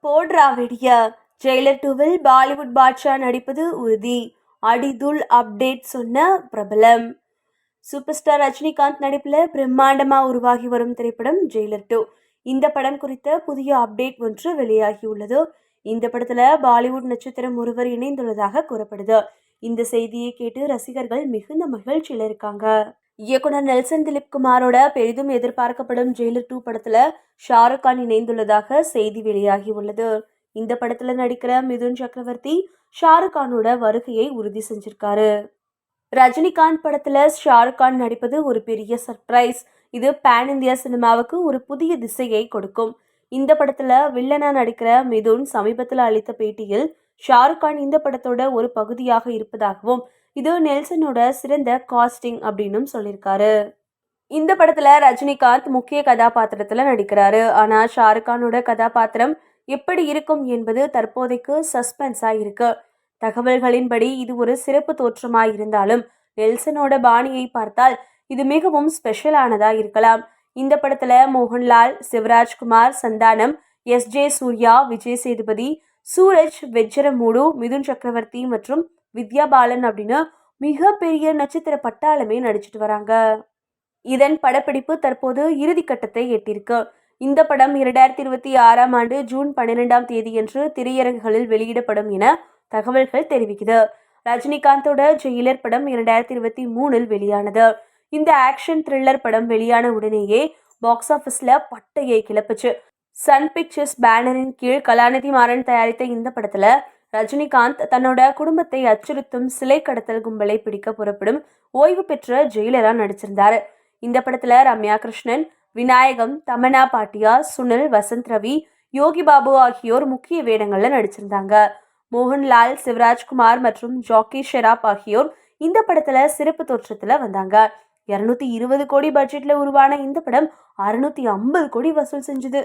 போட்ரா வெடிய ஜெயிலர் 2வில் பாலிவுட் பாட்ஷா நடிப்பது உறுதி. அடிதுல் அப்டேட் சொன்ன பிரபலம். சூப்பர் ஸ்டார் ரஜினிகாந்த் நடிப்பில் பிரம்மாண்டமா உருவாகி வரும் திரைப்படம் ஜெயிலர் 2. இந்த படம் குறித்த புதிய அப்டேட் ஒன்று வெளியாகியுள்ளது. இந்த படத்துல பாலிவுட் நட்சத்திரம் ஒருவர் இணைந்துள்ளதாக கூறப்படுது. இந்த செய்தியை கேட்டு ரசிகர்கள் மிகுந்த மகிழ்ச்சியில் இருக்காங்க. இயக்குனர் நெல்சன் திலீப் குமாரோட பெரிதும் எதிர்பார்க்கப்படும் ஜெயிலர் 2 படத்துல ஷாருக் கான் இணைந்துள்ளதாக செய்தி வெளியாகி உள்ளது. இந்த படத்துல நடிக்கிற மிதுன் சக்கரவர்த்தி ஷாருக் கானோட வருகையை உறுதி செஞ்சிருக்காரு. ரஜினிகாந்த் படத்துல ஷாருக் கான் நடிப்பது ஒரு பெரிய சர்ப்ரைஸ். இது பேன் இந்தியா சினிமாவுக்கு ஒரு புதிய திசையை கொடுக்கும். இந்த படத்துல வில்லனா நடிக்கிற மிதுன் சமீபத்தில் அளித்த பேட்டியில் ஷாருக் கான் இந்த படத்தோட ஒரு பகுதியாக இருப்பதாகவும் இது நெல்சனோட சிறந்த காஸ்டிங் அப்படின்னு சொல்லியிருக்காரு. இந்த படத்துல ரஜினிகாந்த் முக்கிய கதாபாத்திரத்துல நடிக்கிறாரு. ஆனா ஷாருக் கானோட கதாபாத்திரம் எப்படி இருக்கும் என்பது தற்போதைக்கு சஸ்பென்ஸா இருக்கு. தகவல்களின்படி இது ஒரு சிறப்பு தோற்றமா இருந்தாலும் நெல்சனோட பாணியை பார்த்தால் இது மிகவும் ஸ்பெஷலானதா இருக்கலாம். இந்த படத்துல மோகன்லால், சிவராஜ்குமார், சந்தானம், எஸ்.ஜே. சூர்யா, விஜய் சேதுபதி, சூரஜ் வெஜ்ரமூடு, மிதுன் சக்கரவர்த்தி மற்றும் வித்யா பாலன் அப்படின்னு மிகப்பெரிய நட்சத்திர பட்டாளமே நடிச்சிட்டு வராங்க. இதன் படப்பிடிப்பு தற்போது இறுதி கட்டத்தை எட்டிருக்கு. இந்த படம் 2026ஆம் ஆண்டு ஜூன் 12ஆம் தேதியன்று திரையரங்குகளில் வெளியிடப்படும் என தகவல்கள் தெரிவிக்குது. ரஜினிகாந்தோட ஜெயிலர் படம் 2023இல் வெளியானது. இந்த ஆக்ஷன் த்ரில்லர் படம் வெளியான உடனேயே பாக்ஸ் ஆபீஸ்ல பட்டையை கிளப்புச்சு. சன் பிக்சர்ஸ் பேனரின் கீழ் கலாநிதி மாறன் தயாரித்த இந்த படத்துல ரஜினிகாந்த் தன்னோட குடும்பத்தை அச்சுறுத்தும் சிலை கடத்தல் கும்பலை பிடிக்க புறப்படும் ஓய்வு பெற்ற ஜெயிலரா நடிச்சிருந்தாரு. இந்த படத்துல ரம்யா கிருஷ்ணன், விநாயகம், தமன்னா பாட்டியா, சுனில், வசந்த் ரவி, யோகி பாபு ஆகியோர் முக்கிய வேடங்கள்ல நடிச்சிருந்தாங்க. மோகன்லால், சிவராஜ்குமார் மற்றும் ஜாக்கி ஷெராப் ஆகியோர் இந்த படத்துல சிறப்பு தோற்றத்துல வந்தாங்க. 220 கோடி பட்ஜெட்ல உருவான இந்த படம் 650 கோடி வசூல் செஞ்சது.